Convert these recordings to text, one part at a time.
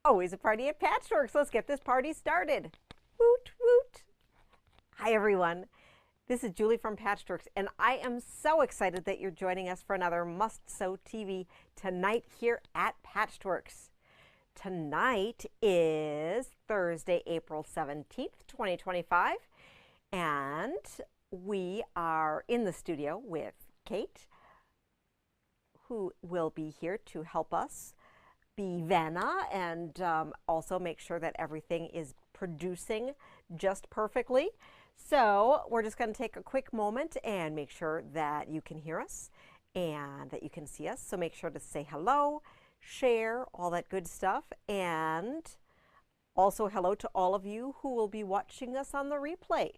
Always a party at Patchworks. Let's get this party started. Woot, woot. Hi, everyone. This is Julie from Patchworks, and I am so excited that you're joining us for another Must Sew TV tonight here at Patchworks. Tonight is Thursday, April 17th, 2025, and we are in the studio with Kate, who will be here to help us be Vanna and also make sure that everything is producing just perfectly. So we're just going to take a quick moment and make sure that you can hear us and that you can see us. So make sure to say hello, share, all that good stuff, and also hello to all of you who will be watching us on the replay.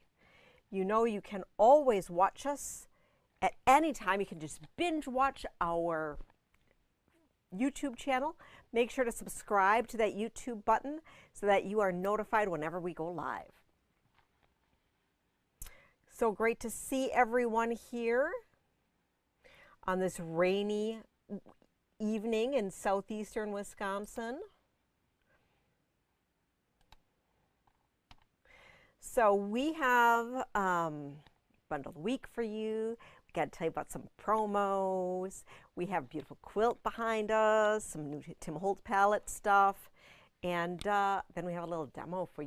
You know, you can always watch us at any time. You can just binge watch our YouTube channel. Make sure to subscribe to that YouTube button so that you are notified whenever we go live. So great to see everyone here on this rainy evening in southeastern Wisconsin. So we have Bundle of the Week for you. We got to tell you about some promos. We have a beautiful quilt behind us, some new Tim Holtz palette stuff, and then we have a little demo for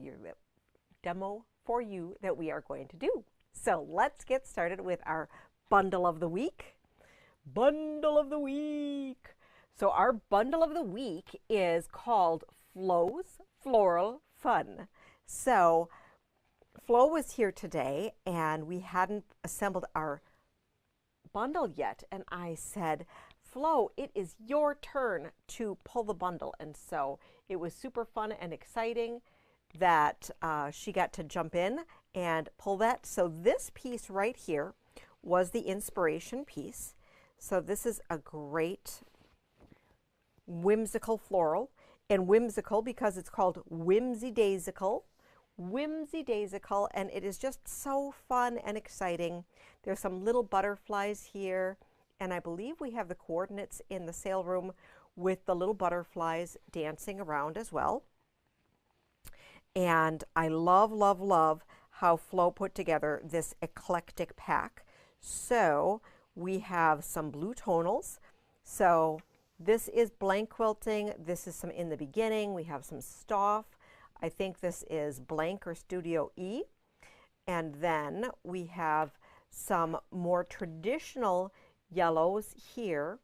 you that we are going to do. So let's get started with our Bundle of the Week. Bundle of the Week. So our Bundle of the Week is called Flo's Floral Fun. So Flo was here today and we hadn't assembled our bundle yet, and I said, Flo, it is your turn to pull the bundle. And so it was super fun and exciting that she got to jump in and pull that. So this piece right here was the inspiration piece. So this is a great whimsical floral, and whimsical because it's called Whimsy Daisical. Whimsy Daisical, and it is just so fun and exciting. There's some little butterflies here, and I believe we have the coordinates in the sale room with the little butterflies dancing around as well. And I love, love, love how Flo put together this eclectic pack. So we have some blue tonals. So this is blank quilting. This is some in the beginning. We have some Staff. I think this is Blank or Studio E. And then we have some more traditional yellows here.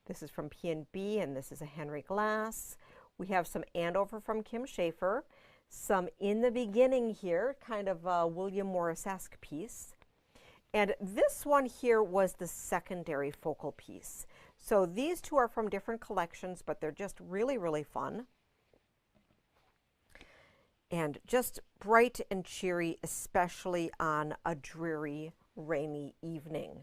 This is from P&B, and this is a Henry Glass. We have some Andover from Kim Schaefer. Some in the beginning here, kind of a William Morris-esque piece. And this one here was the secondary focal piece. So these two are from different collections, but they're just really, really fun. And just bright and cheery, especially on a dreary, rainy evening.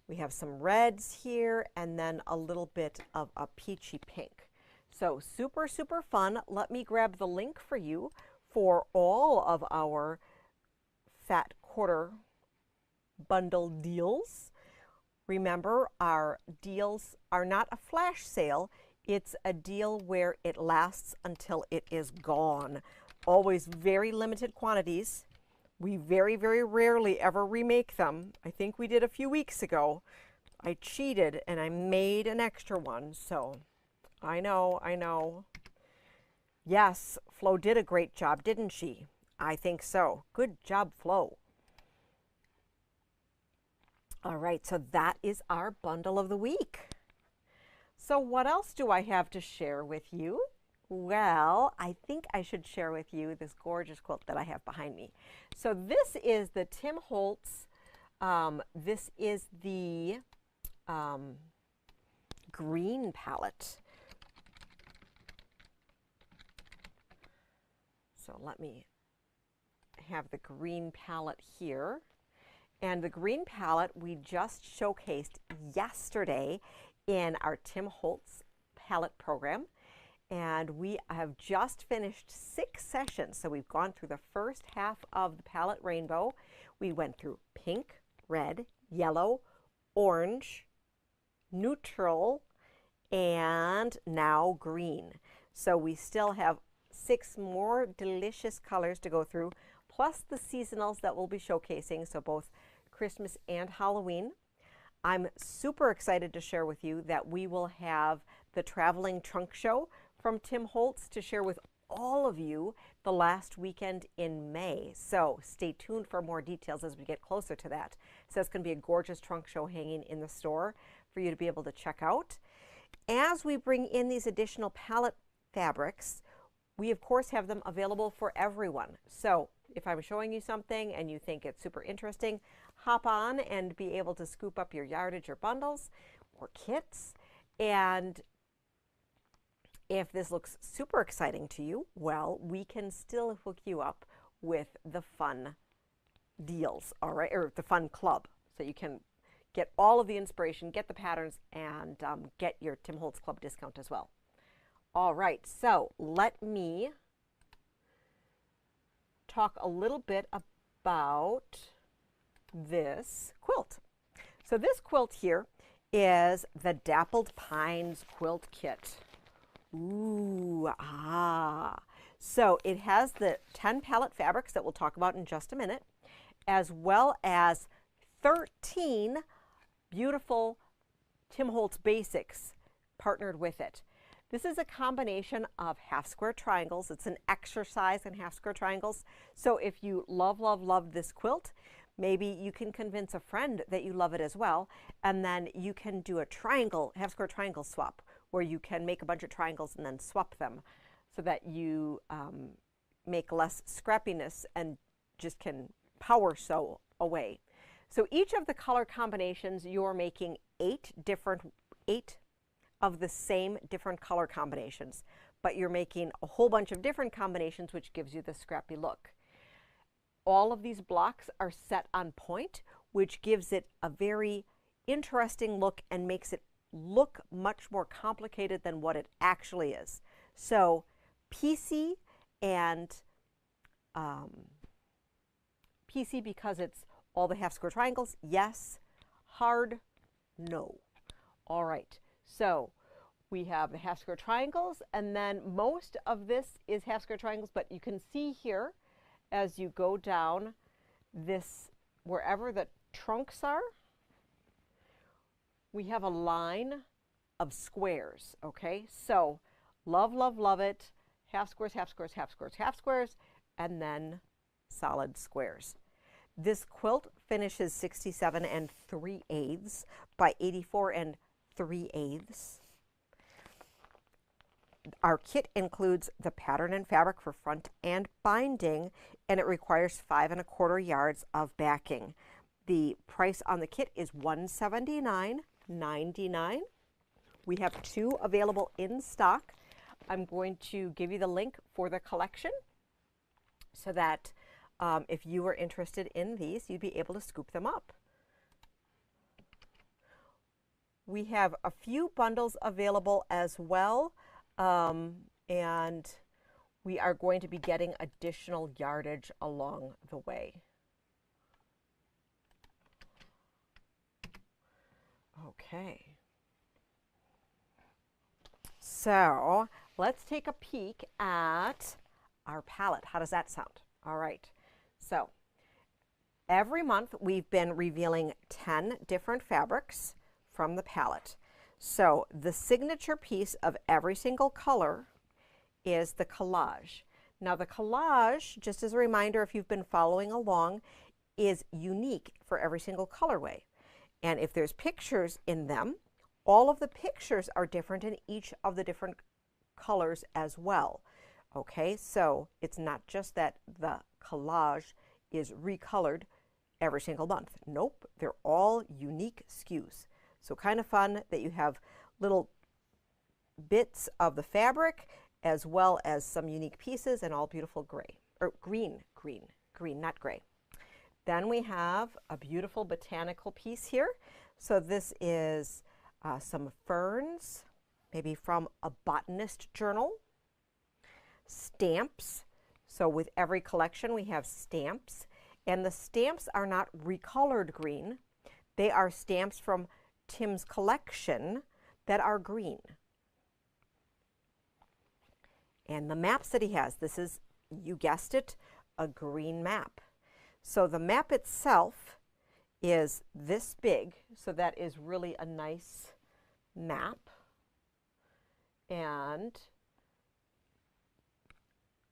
We have some reds here and then a little bit of a peachy pink. So super, super fun. Let me grab the link for you for all of our Fat Quarter bundle deals. Remember, our deals are not a flash sale. It's a deal where it lasts until it is gone. Always very limited quantities. We very, very rarely ever remake them. I think we did a few weeks ago. I cheated and I made an extra one, so I know. Yes, Flo did a great job, didn't she? I think so. Good job, Flo. All right, so that is our Bundle of the Week. So what else do I have to share with you? Well, I think I should share with you this gorgeous quilt that I have behind me. So this is the Tim Holtz. This is the green palette. So let me have the green palette here. And the green palette we just showcased yesterday in our Tim Holtz palette program. And we have just finished 6 sessions. So we've gone through the first half of the palette rainbow. We went through pink, red, yellow, orange, neutral, and now green. So we still have 6 more delicious colors to go through, plus the seasonals that we'll be showcasing, so both Christmas and Halloween. I'm super excited to share with you that we will have the Traveling Trunk Show from Tim Holtz to share with all of you the last weekend in May. So stay tuned for more details as we get closer to that. So it's going to be a gorgeous trunk show hanging in the store for you to be able to check out. As we bring in these additional palette fabrics, we of course have them available for everyone. So if I'm showing you something and you think it's super interesting, hop on and be able to scoop up your yardage or bundles or kits. And if this looks super exciting to you, well, we can still hook you up with the fun deals, all right, or the fun club. So you can get all of the inspiration, get the patterns, and get your Tim Holtz Club discount as well. All right, so let me talk a little bit about this quilt. So this quilt here is the Dappled Pines Quilt Kit. Ooh, So it has the 10 palette fabrics that we'll talk about in just a minute, as well as 13 beautiful Tim Holtz basics partnered with it. This is a combination of half square triangles. It's an exercise in half square triangles. So if you love, love, love this quilt, maybe you can convince a friend that you love it as well. And then you can do a triangle, half square triangle swap, where you can make a bunch of triangles and then swap them so that you make less scrappiness and just can power sew away. So each of the color combinations, you're making 8 of the same different color combinations, but you're making a whole bunch of different combinations, which gives you the scrappy look. All of these blocks are set on point, which gives it a very interesting look and makes it look much more complicated than what it actually is. So PC and PC because it's all the half square triangles, yes. Hard, no. All right. So we have the half square triangles, and then most of this is half square triangles, but you can see here as you go down this, wherever the trunks are, we have a line of squares, okay? So love, love, love it. Half squares, half squares, half squares, half squares, and then solid squares. This quilt finishes 67 3/8 by 84 3/8. Our kit includes the pattern and fabric for front and binding, and it requires 5 1/4 yards of backing. The price on the kit is $179.99. We have 2 available in stock. I'm going to give you the link for the collection so that if you are interested in these, you'd be able to scoop them up. We have a few bundles available as well, and we are going to be getting additional yardage along the way. Okay. So let's take a peek at our palette. How does that sound? All right. So every month we've been revealing 10 different fabrics from the palette. So the signature piece of every single color is the collage. Now the collage, just as a reminder if you've been following along, is unique for every single colorway. And if there's pictures in them, all of the pictures are different in each of the different colors as well. Okay, so it's not just that the collage is recolored every single month. Nope, they're all unique SKUs. So kind of fun that you have little bits of the fabric as well as some unique pieces and all beautiful gray, or green, not gray. Then we have a beautiful botanical piece here. So this is some ferns, maybe from a botanist journal. Stamps. So with every collection we have stamps, and the stamps are not recolored green. They are stamps from Tim's collection that are green. and the maps that he has. This is, you guessed it, a green map. So the map itself is this big, so that is really a nice map. And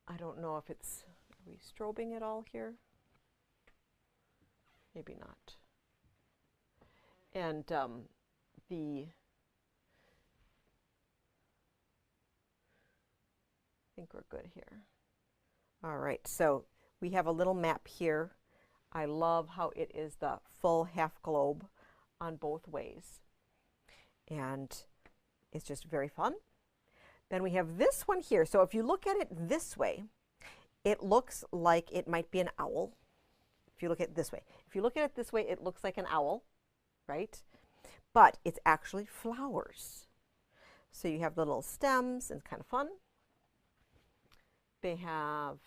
I don't know if it's, are we strobing it all here? Maybe not. And I think we're good here. All right, so we have a little map here. I love how it is the full half globe on both ways. And it's just very fun. Then we have this one here. So if you look at it this way, it looks like it might be an owl. If you look at it this way. If you look at it this way, it looks like an owl, right? But it's actually flowers. So you have little stems, and it's kind of fun. They have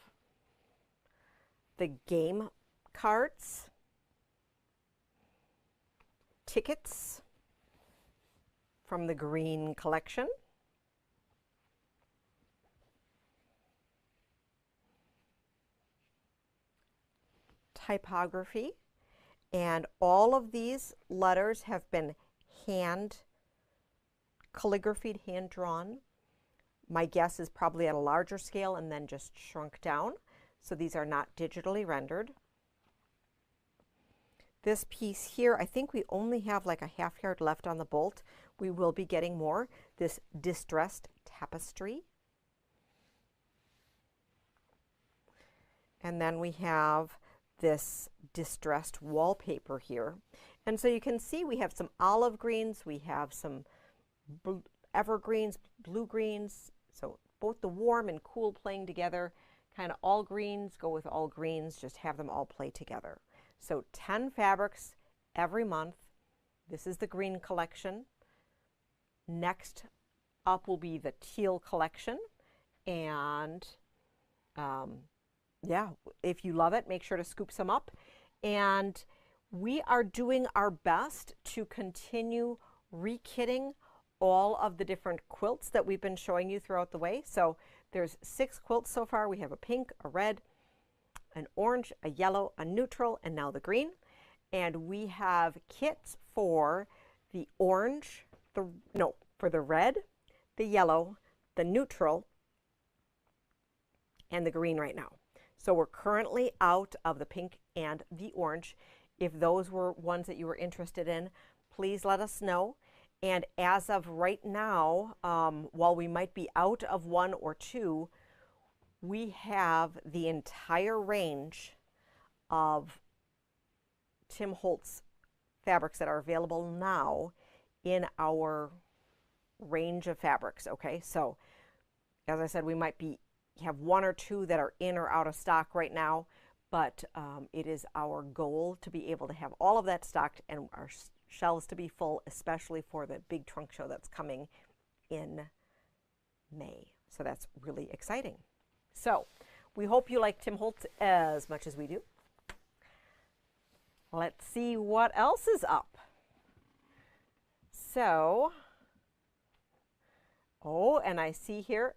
the game cards, tickets from the green collection, typography, and all of these letters have been hand calligraphied, hand drawn. My guess is probably at a larger scale and then just shrunk down. So these are not digitally rendered. This piece here, I think we only have like a half yard left on the bolt. We will be getting more. This distressed tapestry. And then we have this distressed wallpaper here. And so you can see we have some olive greens, we have some evergreens, blue greens. So both the warm and cool playing together, kind of all greens go with all greens, just have them all play together. So 10 fabrics every month. This is the green collection. Next up will be the teal collection. And yeah, if you love it, make sure to scoop some up. And we are doing our best to continue rekitting all of the different quilts that we've been showing you throughout the way. So there's 6 quilts so far. We have a pink, a red, an orange, a yellow, a neutral, and now the green. And we have kits for the orange, for the red, the yellow, the neutral, and the green right now. So we're currently out of the pink and the orange. If those were ones that you were interested in, please let us know. And as of right now, while we might be out of 1 or 2, we have the entire range of Tim Holtz fabrics that are available now in our range of fabrics, okay? So, as I said, we might have 1 or 2 that are in or out of stock right now, but it is our goal to be able to have all of that stocked and our shelves to be full, especially for the big trunk show that's coming in May. So that's really exciting. So we hope you like Tim Holtz as much as we do. Let's see what else is up. So, oh, and I see here,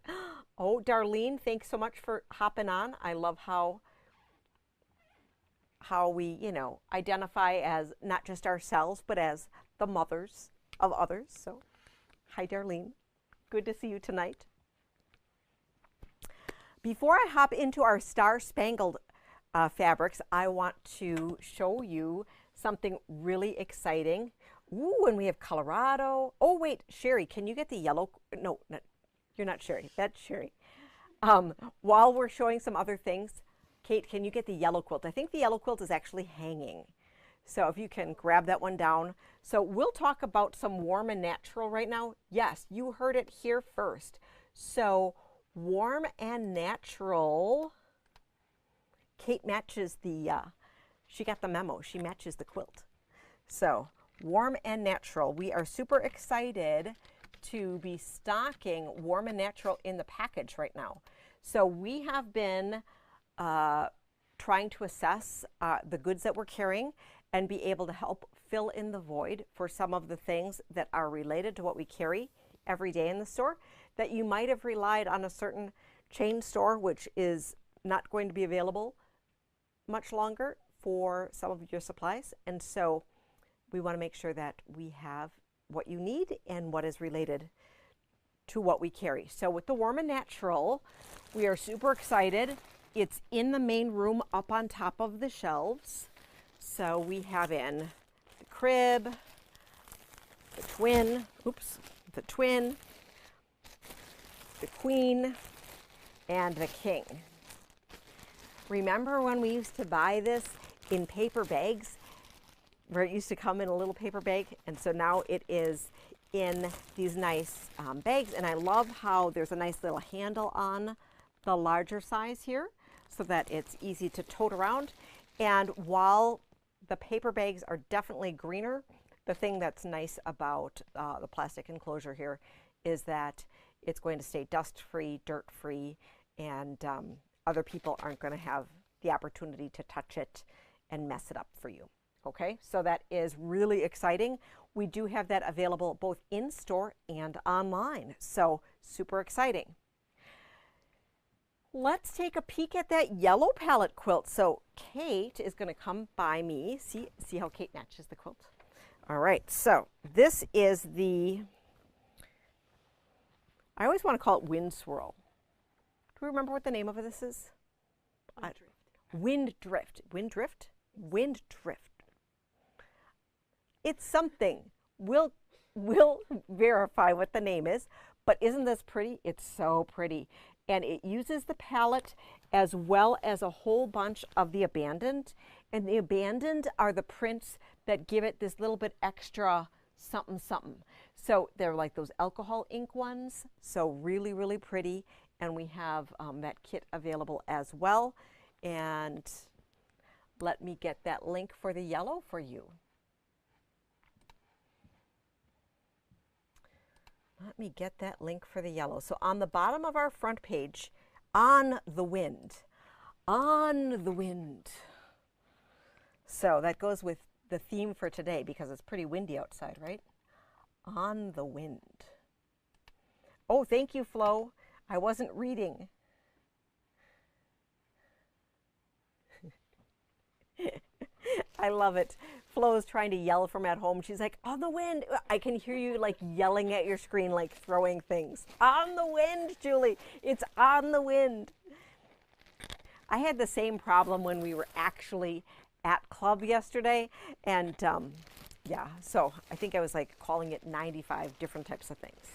oh, Darlene, thanks so much for hopping on. I love how we, identify as not just ourselves, but as the mothers of others. So, hi, Darlene. Good to see you tonight. Before I hop into our Star Spangled fabrics, I want to show you something really exciting. Ooh, and we have Colorado. Oh, wait, Sherry, can you get the yellow? No, you're not Sherry. That's Sherry. While we're showing some other things, Kate, can you get the yellow quilt? I think the yellow quilt is actually hanging. So if you can grab that one down. So we'll talk about some warm and natural right now. Yes, you heard it here first. So warm and natural. Kate matches she got the memo. She matches the quilt. So warm and natural. We are super excited to be stocking warm and natural in the package right now. So we have been trying to assess the goods that we're carrying and be able to help fill in the void for some of the things that are related to what we carry every day in the store that you might have relied on a certain chain store, which is not going to be available much longer for some of your supplies. And so we want to make sure that we have what you need and what is related to what we carry. So with the Warm and Natural, we are super excited. It's in the main room up on top of the shelves. So we have in the crib, the twin, the twin, the queen, and the king. Remember when we used to buy this in paper bags, where it used to come in a little paper bag? And so now it is in these nice bags. And I love how there's a nice little handle on the larger size here so that it's easy to tote around. And while the paper bags are definitely greener, the thing that's nice about the plastic enclosure here is that it's going to stay dust-free, dirt-free, and other people aren't going to have the opportunity to touch it and mess it up for you. Okay, so that is really exciting. We do have that available both in store and online, so super exciting. Let's take a peek at that yellow pallet quilt. So Kate is going to come by me. See how Kate matches the quilt? All right, so this is the, I always want to call it Wind Swirl. Do we remember what the name of this is? Wind Drift. Wind Drift? Wind Drift. It's something. We'll verify what the name is, but isn't this pretty? It's so pretty. And it uses the palette as well as a whole bunch of the abandoned. And the abandoned are the prints that give it this little bit extra something something. So they're like those alcohol ink ones. So really, really pretty. And we have that kit available as well. And let me get that link for the yellow for you. Let me get that link for the yellow. So on the bottom of our front page, on the wind. So that goes with the theme for today because it's pretty windy outside, right? On the wind. Oh, thank you, Flo. I wasn't reading. I love it. Flo is trying to yell from at home. She's like, on the wind. I can hear you like yelling at your screen, like throwing things. On the wind, Julie. It's on the wind. I had the same problem when we were actually at club yesterday. And yeah, so I think I was like calling it 95 different types of things.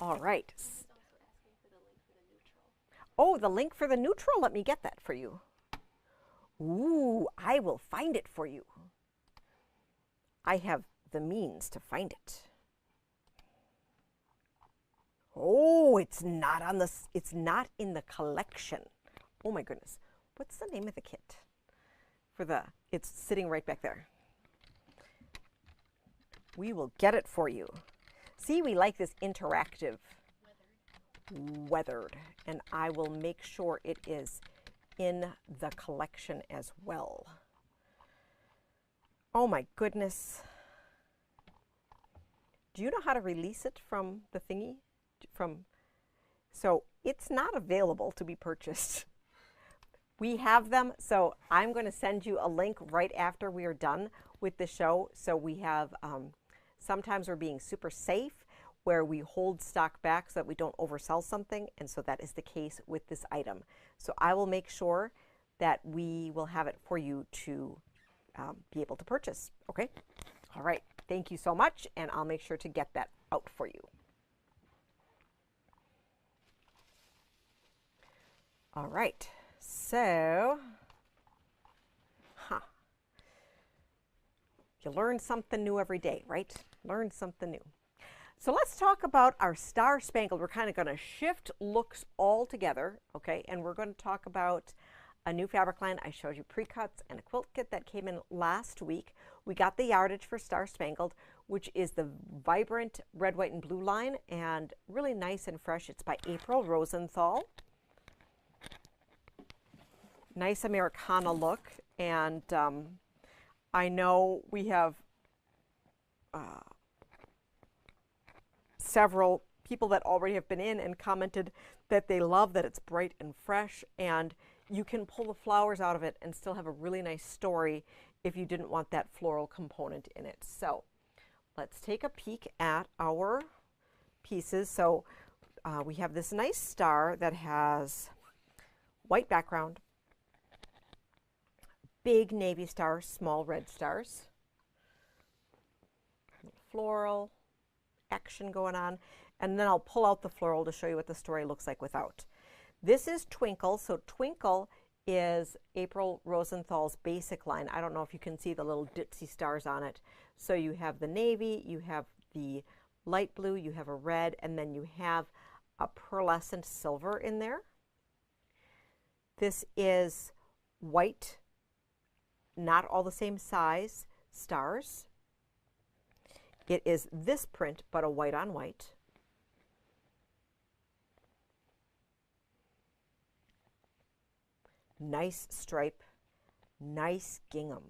All right. Oh, the link for the neutral. Let me get that for you. Ooh, I will find it for you. I have the means to find it. Oh, it's not on it's not in the collection. Oh my goodness. What's the name of the kit? It's sitting right back there. We will get it for you. See, we like this interactive. Weathered. And I will make sure it is in the collection as well. Oh my goodness. Do you know how to release it from the thingy? So it's not available to be purchased. We have them, so I'm going to send you a link right after we are done with the show. So we have, sometimes we're being super safe where we hold stock back so that we don't oversell something, and so that is the case with this item. So I will make sure that we will have it for you to be able to purchase, okay? All right, thank you so much, and I'll make sure to get that out for you. All right, so, you learn something new every day, right? Learn something new. So let's talk about our Star Spangled. We're kind of going to shift looks all together, okay? And we're going to talk about a new fabric line. I showed you pre-cuts and a quilt kit that came in last week. We got the yardage for Star Spangled, which is the vibrant red, white, and blue line, and really nice and fresh. It's by April Rosenthal. Nice Americana look, and I know we have several people that already have been in and commented that they love that it's bright and fresh, and you can pull the flowers out of it and still have a really nice story if you didn't want that floral component in it. So let's take a peek at our pieces. So we have this nice star that has white background, big navy stars, small red stars, floral action going on, and then I'll pull out the floral to show you what the story looks like without. This is Twinkle. So Twinkle is April Rosenthal's basic line. I don't know if you can see the little ditzy stars on it. So you have the navy, you have the light blue, you have a red, and then you have a pearlescent silver in there. This is white, not all the same size stars. It is this print, but a white on white. Nice stripe, nice gingham.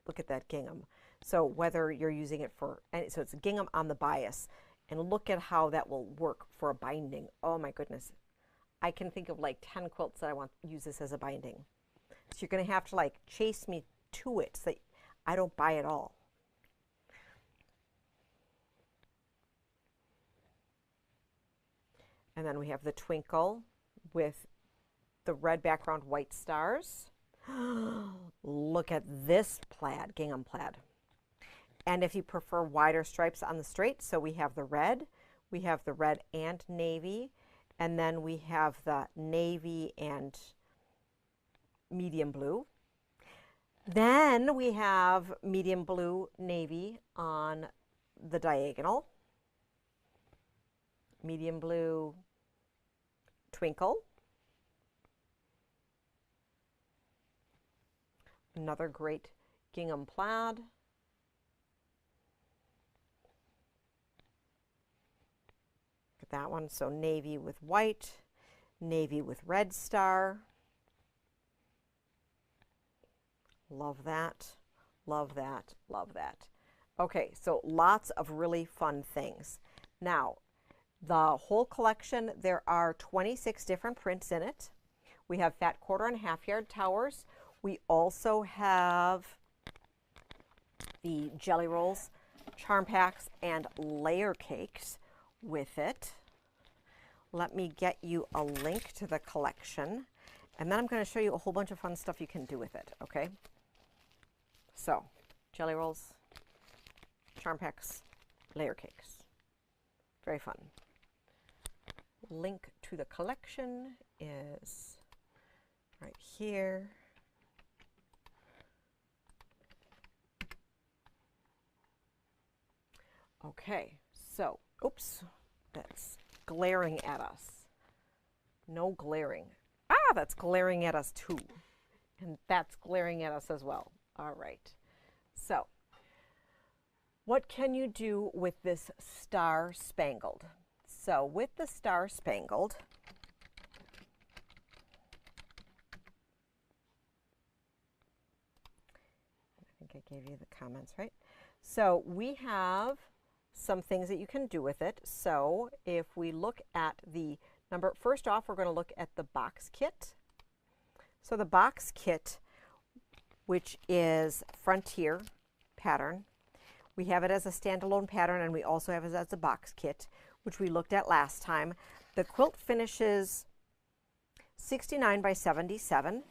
Look at that gingham. So whether you're using it for, so it's gingham on the bias, and look at how that will work for a binding. Oh my goodness. I can think of like 10 quilts that I want to use this as a binding. So you're going to have to like chase me to it so that I don't buy it all. And then we have the Twinkle with the red background, white stars. Look at this plaid, gingham plaid. And if you prefer wider stripes on the straight, so we have the red and navy, and then we have the navy and medium blue. Then we have medium blue navy on the diagonal, medium blue Twinkle, another great gingham plaid, look at that one. So navy with white, navy with red star. Love that, love that, love that. Okay, so lots of really fun things. Now, the whole collection, there are 26 different prints in it. We have fat quarter and half yard towers. We also have the jelly rolls, charm packs, and layer cakes with it. Let me get you a link to the collection, and then I'm going to show you a whole bunch of fun stuff you can do with it, okay? So, jelly rolls, charm packs, layer cakes. Very fun. Link to the collection is right here. Okay, so, oops, that's glaring at us. No glaring. Ah, that's glaring at us too. And that's glaring at us as well. All right. So, what can you do with this Star Spangled? So, with the Star Spangled, I think I gave you the comments, right? So, we have some things that you can do with it. So, if we look at the number, first off, we're going to look at the box kit. So, the box kit, which is Frontier pattern. We have it as a standalone pattern, and we also have it as a box kit, which we looked at last time. The quilt finishes 69 by 77,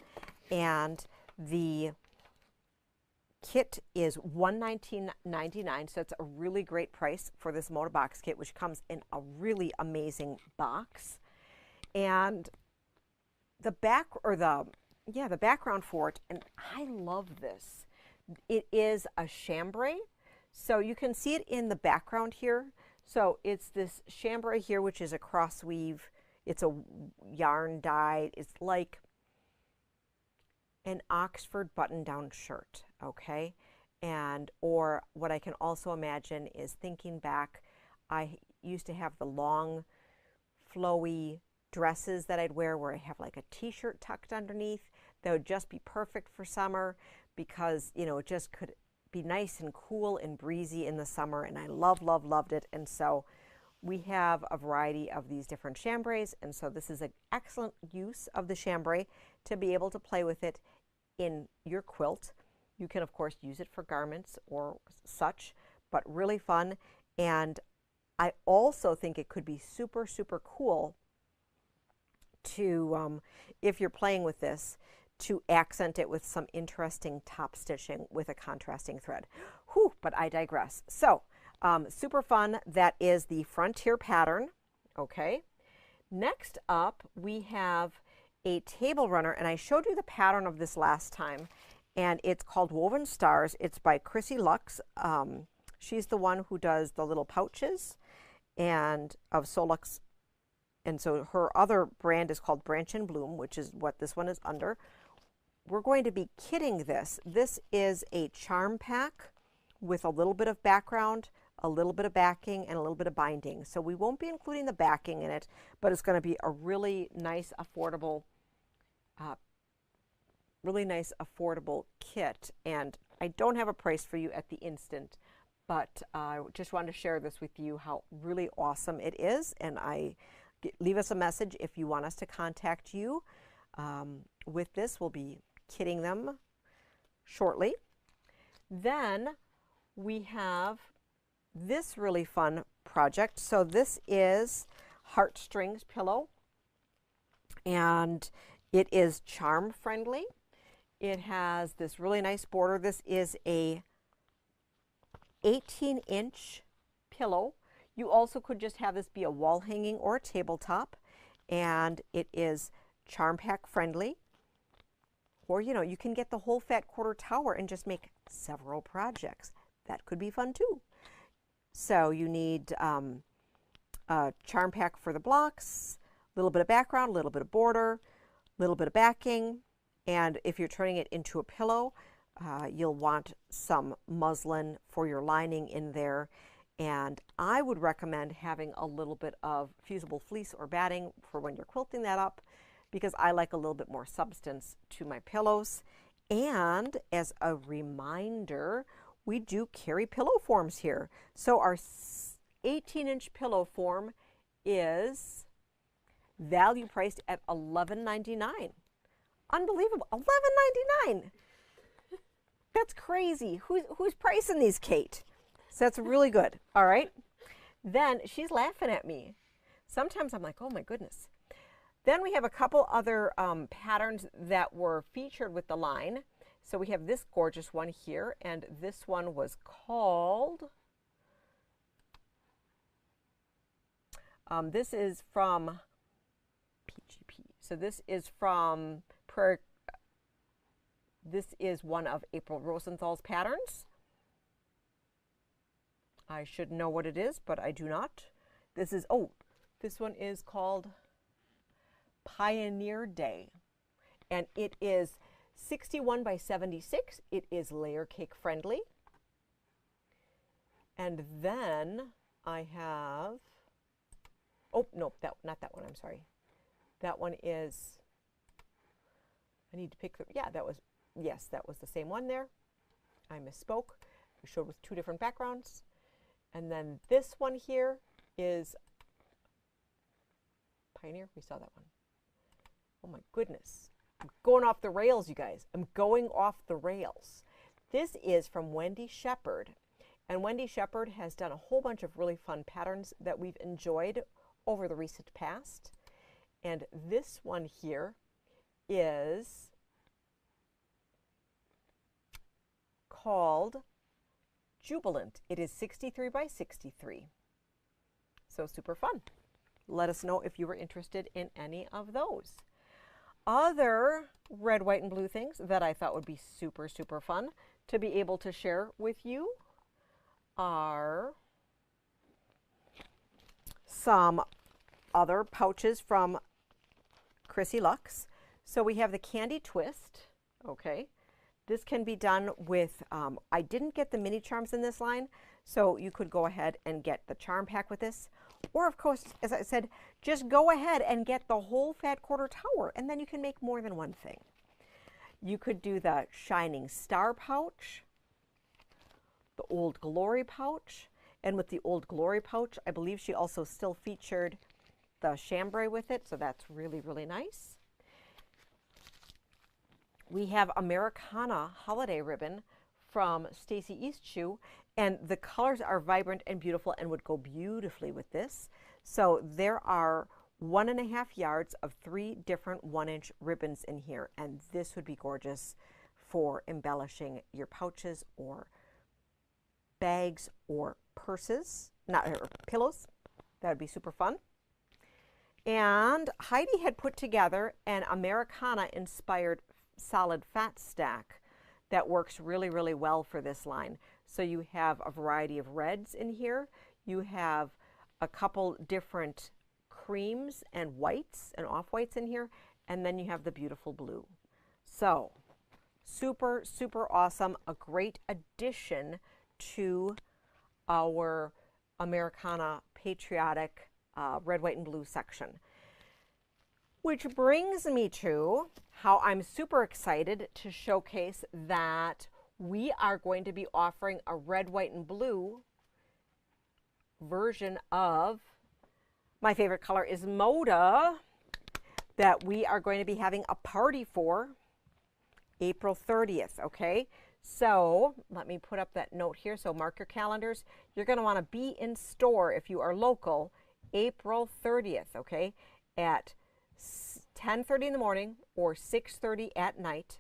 and the kit is $119.99, so it's a really great price for this Moda box kit, which comes in a really amazing box. And the background for it, and I love this. It is a chambray, so you can see it in the background here. So it's this chambray here, which is a cross weave. It's a yarn dyed. It's like an Oxford button-down shirt, okay? And, or what I can also imagine is thinking back, I used to have the long, flowy dresses that I'd wear where I have like a t-shirt tucked underneath. That would just be perfect for summer because, you know, it just could be nice and cool and breezy in the summer, and I loved it. And so we have a variety of these different chambrays, and so this is an excellent use of the chambray to be able to play with it in your quilt. You can, of course, use it for garments or such, but really fun. And I also think it could be super, super cool to, if you're playing with this, to accent it with some interesting top stitching with a contrasting thread. Whew, but I digress. So, super fun. That is the Frontier pattern. Okay. Next up, we have a table runner, and I showed you the pattern of this last time, and it's called Woven Stars. It's by Chrissy Lux. She's the one who does the little pouches and of Solux, and so her other brand is called Branch and Bloom, which is what this one is under. We're going to be kitting this. This is a charm pack with a little bit of background, a little bit of backing, and a little bit of binding. So we won't be including the backing in it, but it's going to be a really nice, affordable kit. And I don't have a price for you at the instant, but I just wanted to share this with you, how really awesome it is. And leave us a message if you want us to contact you with this. We'll be kitting them shortly. Then we have this really fun project. So this is Heartstrings Pillow, and it is charm friendly. It has this really nice border. This is a 18-inch pillow. You also could just have this be a wall hanging or a tabletop, and it is charm pack friendly. Or, you know, you can get the whole fat quarter tower and just make several projects. That could be fun too. So you need a charm pack for the blocks, a little bit of background, a little bit of border, a little bit of backing, and if you're turning it into a pillow, you'll want some muslin for your lining in there. And I would recommend having a little bit of fusible fleece or batting for when you're quilting that up, because I like a little bit more substance to my pillows. And as a reminder, we do carry pillow forms here. So our 18-inch pillow form is value priced at $11.99. Unbelievable, $11.99. That's crazy. Who's pricing these, Kate? So that's really good. All right. Then she's laughing at me. Sometimes I'm like, oh my goodness. Then we have a couple other patterns that were featured with the line. So we have this gorgeous one here, and this one was called, this is from PGP. So this is from this is one of April Rosenthal's patterns. I should know what it is, but I do not. This one is called Pioneer Day, and it is 61 by 76. It is layer cake friendly. And then I have, oh no, not that one, I'm sorry. That one is, I need to pick the, yeah, that was, yes, that was the same one there. I misspoke. I showed with two different backgrounds. And then this one here is Pioneer. We saw that one. Oh my goodness. I'm going off the rails, you guys. I'm going off the rails. This is from Wendy Shepherd. And Wendy Shepherd has done a whole bunch of really fun patterns that we've enjoyed over the recent past. And this one here is called Jubilant. It is 63 by 63. So super fun. Let us know if you were interested in any of those. Other red, white, and blue things that I thought would be super, super fun to be able to share with you are some other pouches from Chrissy Lux. So we have the Candy Twist. Okay. This can be done with, I didn't get the mini charms in this line, so you could go ahead and get the charm pack with this. Or of course, as I said, just go ahead and get the whole fat quarter tower, and then you can make more than one thing. You could do the Shining Star pouch, the Old Glory pouch, And with the Old Glory pouch, I believe she also still featured the chambray with it, so that's really, really nice. We have Americana holiday ribbon from Stacy Eastshoe, and the colors are vibrant and beautiful and would go beautifully with this. So there are 1.5 yards of 3 different 1-inch ribbons in here, and this would be gorgeous for embellishing your pouches or bags or purses, or pillows. That would be super fun. And Heidi had put together an Americana inspired solid fat stack that works really, really well for this line. So you have a variety of reds in here. You have a couple different creams and whites and off-whites in here. And then you have the beautiful blue. So super, super awesome. A great addition to our Americana patriotic red, white, and blue section. Which brings me to how I'm super excited to showcase that we are going to be offering a red, white, and blue version of my favorite color is Moda that we are going to be having a party for April 30th, okay? So let me put up that note here. So mark your calendars. You're going to want to be in store if you are local April 30th, okay, at 10:30 in the morning or 6:30 at night.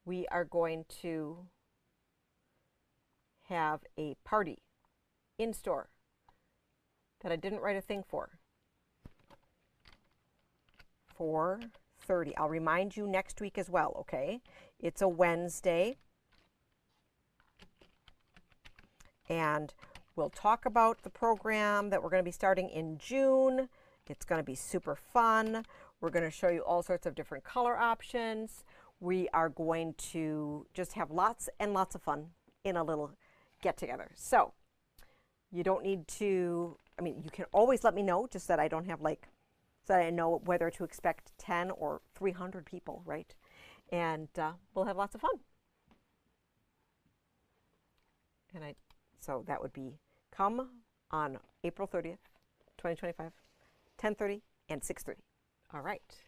We are going to have a party in store that I didn't write a thing for. 4:30. I'll remind you next week as well, okay? It's a Wednesday. And we'll talk about the program that we're going to be starting in June. It's going to be super fun. We're going to show you all sorts of different color options. We are going to just have lots and lots of fun in a little get together. So you don't need to, I mean, you can always let me know, just that I don't have like, so that I know whether to expect 10 or 300 people, right? And we'll have lots of fun. And so that would be come on April 30th, 2025, 10:30 and 6:30. All right.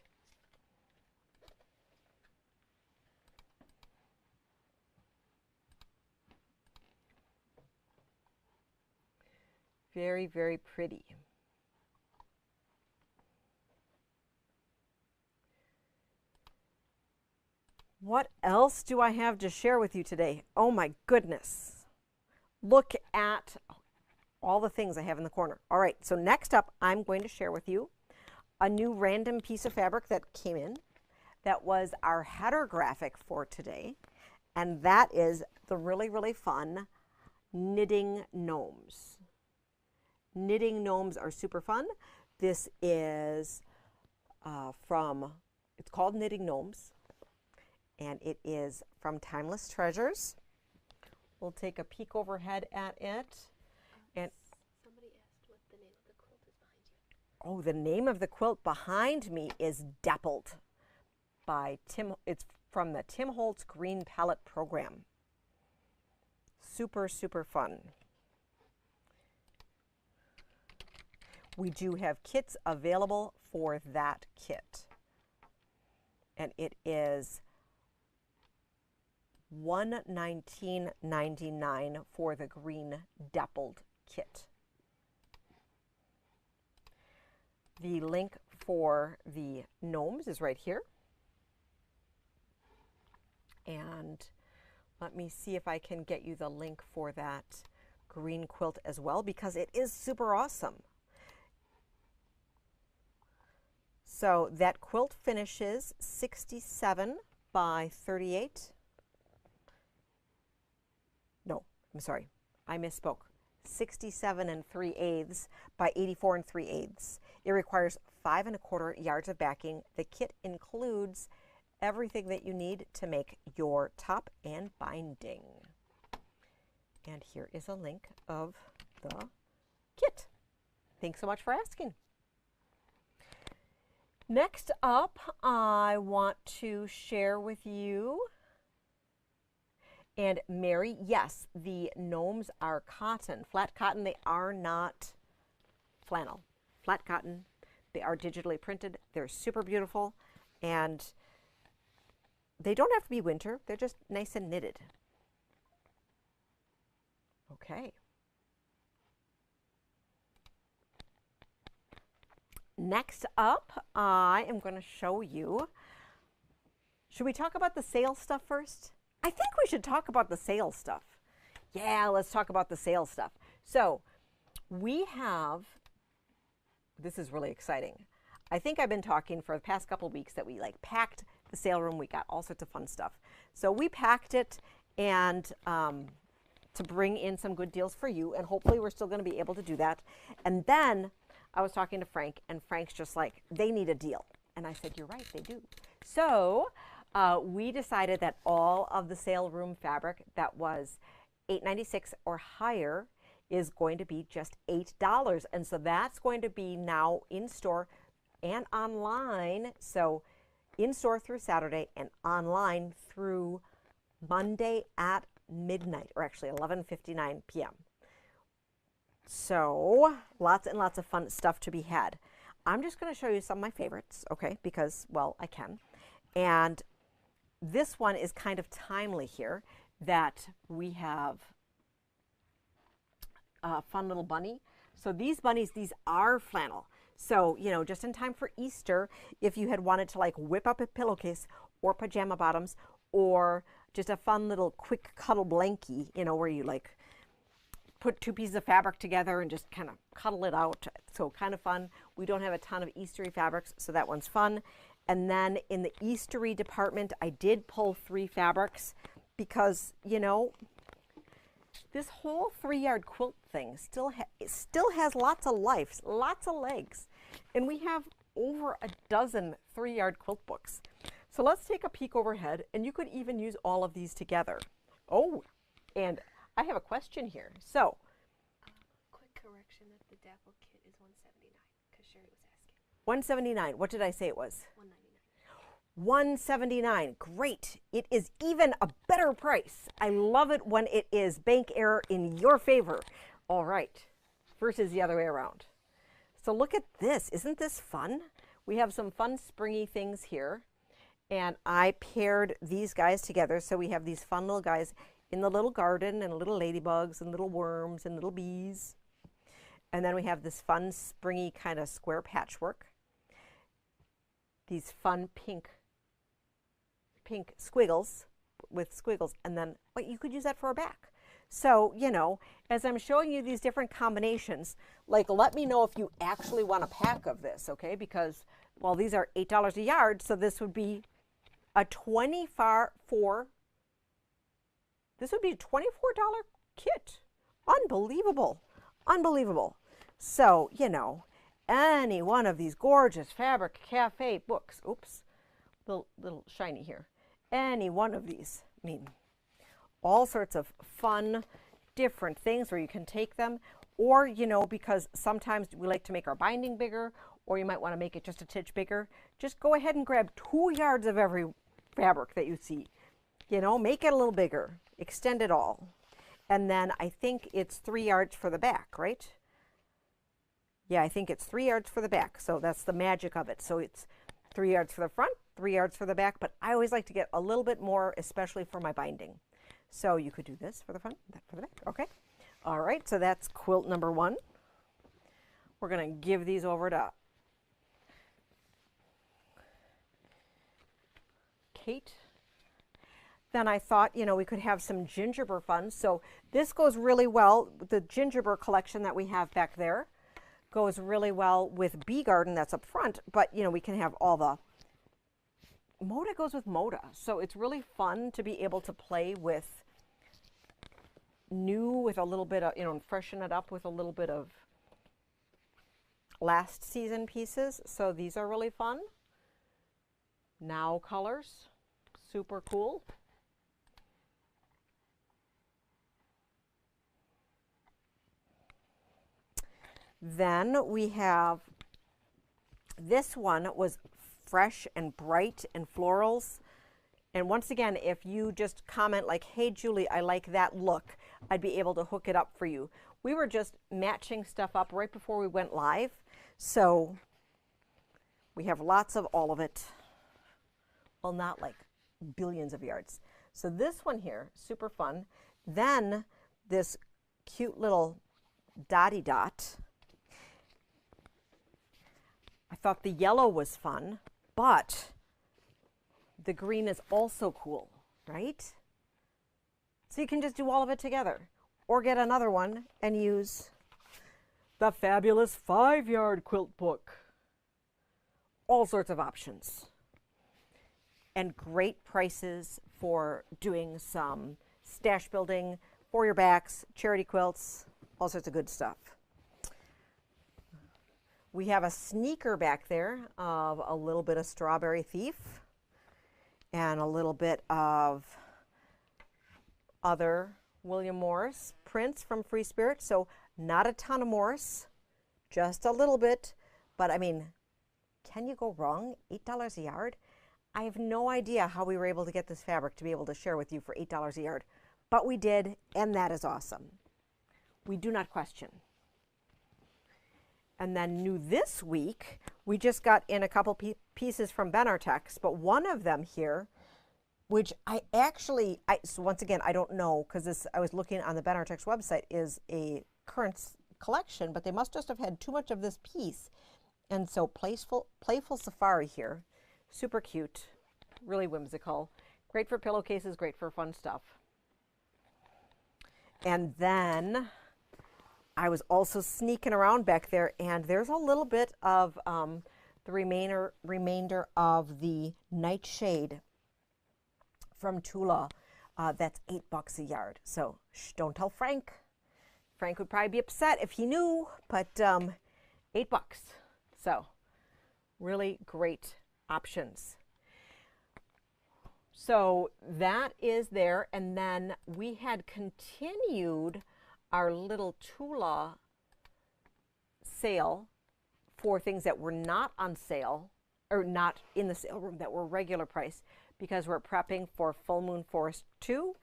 Very, very pretty. What else do I have to share with you today? Oh my goodness. Look at all the things I have in the corner. All right, so next up, I'm going to share with you a new random piece of fabric that came in. That was our header graphic for today. And that is the really, really fun knitting gnomes. Knitting gnomes are super fun. This is it's called Knitting Gnomes. And it is from Timeless Treasures. We'll take a peek overhead at it. And somebody asked what the name of the quilt is behind you. Oh, the name of the quilt behind me is Dappled by Tim. It's from the Tim Holtz Green Palette Program. Super, super fun. We do have kits available for that kit. And it is $119.99 for the green dappled kit. The link for the gnomes is right here. And let me see if I can get you the link for that green quilt as well, because it is super awesome. So that quilt finishes 67 by 38. No, I'm sorry, I misspoke. 67 3/8 by 84 3/8. It requires 5 1/4 yards of backing. The kit includes everything that you need to make your top and binding. And here is a link of the kit. Thanks so much for asking. Next up, I want to share with you And Mary, yes, the gnomes are cotton, flat cotton. They are not flannel. Flat cotton. They are digitally printed. They're super beautiful. And they don't have to be winter. They're just nice and knitted. Okay. Next up, I am going to show you. Should we talk about the sale stuff first? I think we should talk about the sale stuff. Yeah, let's talk about the sale stuff. So we have, this is really exciting. I think I've been talking for the past couple of weeks that we like packed the sale room. We got all sorts of fun stuff. So we packed it and to bring in some good deals for you. And hopefully we're still going to be able to do that. And then I was talking to Frank, and Frank's just like, they need a deal. And I said, you're right, they do. So we decided that all of the sale room fabric that was $8.96 or higher is going to be just $8. And so that's going to be now in store and online. So in store through Saturday and online through Monday at midnight, or actually 11:59 p.m. So lots and lots of fun stuff to be had. I'm just going to show you some of my favorites, okay, because, well, I can. And this one is kind of timely here, that we have a fun little bunny. So these bunnies, these are flannel. So, you know, just in time for Easter, if you had wanted to like whip up a pillowcase or pajama bottoms or just a fun little quick cuddle blankie, you know, where you like put two pieces of fabric together and just kind of cuddle it out. So kind of fun. We don't have a ton of Eastery fabrics, so that one's fun. And then in the Eastery department, I did pull 3 fabrics because, you know, this whole 3-yard quilt thing still has lots of life, lots of legs. And we have over a dozen 3-yard quilt books. So let's take a peek overhead, and you could even use all of these together. Oh, and I have a question here. So, Quick correction that the Dapple kit is $179 because Sherry was asking. $179. What did I say it was? $199. $179. Great. It is even a better price. I love it when it is bank error in your favor. All right. Versus the other way around. So look at this. Isn't this fun? We have some fun springy things here. And I paired these guys together. So we have these fun little guys in the little garden and little ladybugs and little worms and little bees. And then we have this fun springy kind of square patchwork. These fun pink squiggles with squiggles, and then you could use that for a back. So, you know, as I'm showing you these different combinations, like let me know if you actually want a pack of this, okay? Because, well, these are $8 a yard, so this would be a $24 kit. Unbelievable. Unbelievable. So, you know, any one of these gorgeous Fabric Cafe books, oops, little shiny here, any one of these, I mean, all sorts of fun, different things where you can take them, or, you know, because sometimes we like to make our binding bigger, or you might want to make it just a titch bigger, just go ahead and grab 2 yards of every fabric that you see, you know, make it a little bigger, extend it all. And then I think it's 3 yards for the back, right? Yeah, I think it's 3 yards for the back. So that's the magic of it. So it's 3 yards for the front, 3 yards for the back, but I always like to get a little bit more, especially for my binding. So you could do this for the front, that for the back. Okay. All right. So that's quilt number 1. We're going to give these over to Kate. Then I thought, you know, we could have some gingerbread fun. So this goes really well. The gingerbread collection that we have back there goes really well with Bee Garden that's up front. But, you know, we can have all the Moda goes with Moda. So it's really fun to be able to play with new, with a little bit of, you know, and freshen it up with a little bit of last season pieces. So these are really fun. Now colors, super cool. Then we have, this one was fresh and bright and florals. And once again, if you just comment like, hey, Julie, I like that look, I'd be able to hook it up for you. We were just matching stuff up right before we went live. So we have lots of all of it. Well, not like billions of yards. So this one here, super fun. Then this cute little dotty dot. I thought the yellow was fun, but the green is also cool, right? So you can just do all of it together, or get another one and use the fabulous 5-yard quilt book. All sorts of options. And great prices for doing some stash building for your backs, charity quilts, all sorts of good stuff. We have a sneaker back there of a little bit of Strawberry Thief and a little bit of other William Morris prints from Free Spirit. So not a ton of Morris, just a little bit. But I mean, can you go wrong? $8 a yard? I have no idea how we were able to get this fabric to be able to share with you for $8 a yard. But we did, and that is awesome. We do not question. And then new this week, we just got in a couple pieces from Benartex, but one of them here, which so once again, I don't know, because I was looking on the Benartex website, is a current collection, but they must just have had too much of this piece. And so Playful Safari here, super cute, really whimsical, great for pillowcases, great for fun stuff. And then I was also sneaking around back there, and there's a little bit of the remainder of the Nightshade from Tula. That's $8 a yard. So don't tell Frank. Frank would probably be upset if he knew, but $8. So really great options. So that is there. And then we had continued our little Tula sale for things that were not on sale or not in the sale room, that were regular price, because we're prepping for Full Moon Forest 2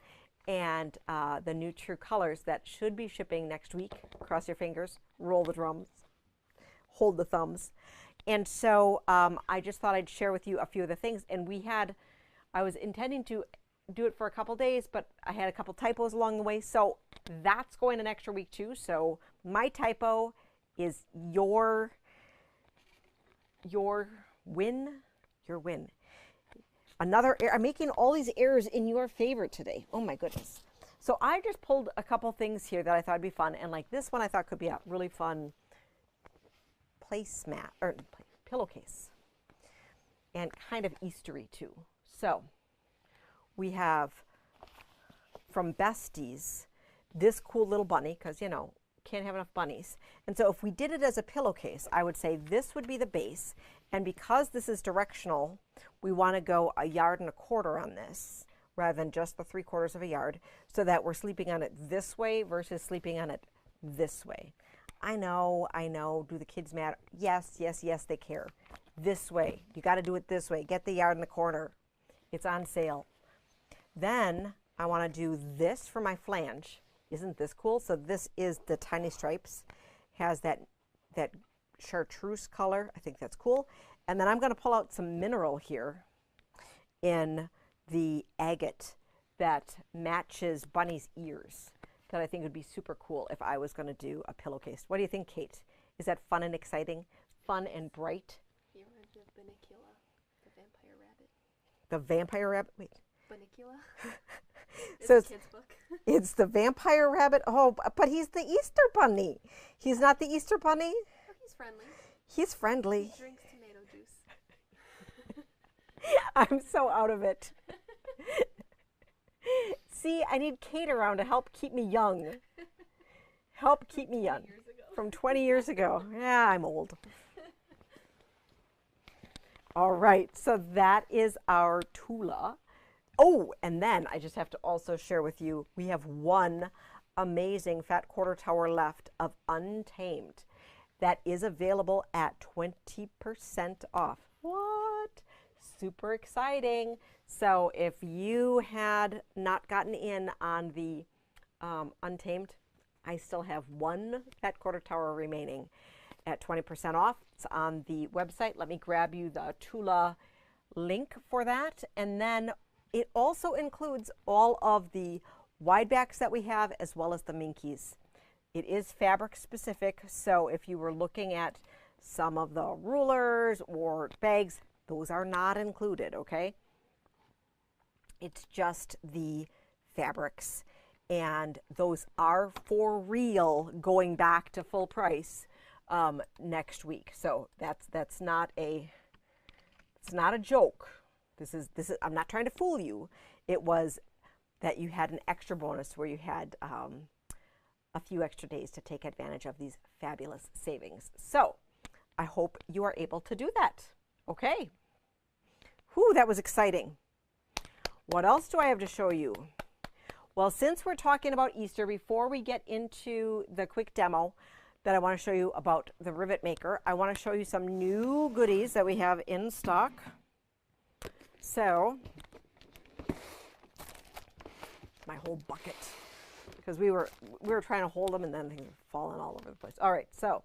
and the new True Colors that should be shipping next week. Cross your fingers, roll the drums, hold the thumbs. And so I just thought I'd share with you a few of the things. And I was intending to do it for a couple days, but I had a couple typos along the way. So that's going an extra week too. So my typo is your win. Another error. I'm making all these errors in your favor today. Oh my goodness. So I just pulled a couple things here that I thought would be fun. And like this one I thought could be a really fun placemat or pillowcase, and kind of Eastery too. So we have from Besties this cool little bunny, because you know, can't have enough bunnies. And so if we did it as a pillowcase, I would say this would be the base. And because this is directional, we want to go 1.25 yards on this rather than just the 3/4 of a yard, so that we're sleeping on it this way versus sleeping on it this way. I know, do the kids matter? Yes, they care. This way, you got to do it this way. Get the yard in the corner. It's on sale. Then I want to do this for my flange. Isn't this cool? So this is the Tiny Stripes. Has that chartreuse color. I think that's cool. And then I'm going to pull out some mineral here in the agate that matches Bunny's ears, that I think would be super cool if I was going to do a pillowcase. What do you think, Kate? Is that fun and exciting? Fun and bright? You reminds me of Bunnicula, the vampire rabbit. The vampire rabbit? Wait. Bunnicula? So it's a kid's book. It's the vampire rabbit. Oh, but he's the Easter bunny. He's not the Easter bunny? Oh, he's friendly. He's friendly. He drinks tomato juice. I'm so out of it. See, I need Kate around to help keep me young. Help keep me young. From 20 years ago. Yeah, I'm old. All right, so that is our Tula. Oh, and then I just have to also share with you, we have one amazing fat quarter tower left of Untamed that is available at 20% off. What? super exciting. So if you had not gotten in on the Untamed, I still have one Fat Quarter Tower remaining at 20% off. It's on the website. Let me grab you the Tula link for that. And then it also includes all of the wide backs that we have as well as the minkies. It is fabric specific, so if you were looking at some of the rulers or bags, those are not included, okay? It's just the fabrics, and those are for real going back to full price next week. So that's not a joke. This is I'm not trying to fool you. It was that you had an extra bonus where you had a few extra days to take advantage of these fabulous savings. So I hope you are able to do that. Okay. Whew, that was exciting. What else do I have to show you? Well, since we're talking about Easter, before we get into the quick demo that I want to show you about the Rivet Maker, I want to show you some new goodies that we have in stock. So, my whole bucket, because we were trying to hold them and then things were falling all over the place. All right, so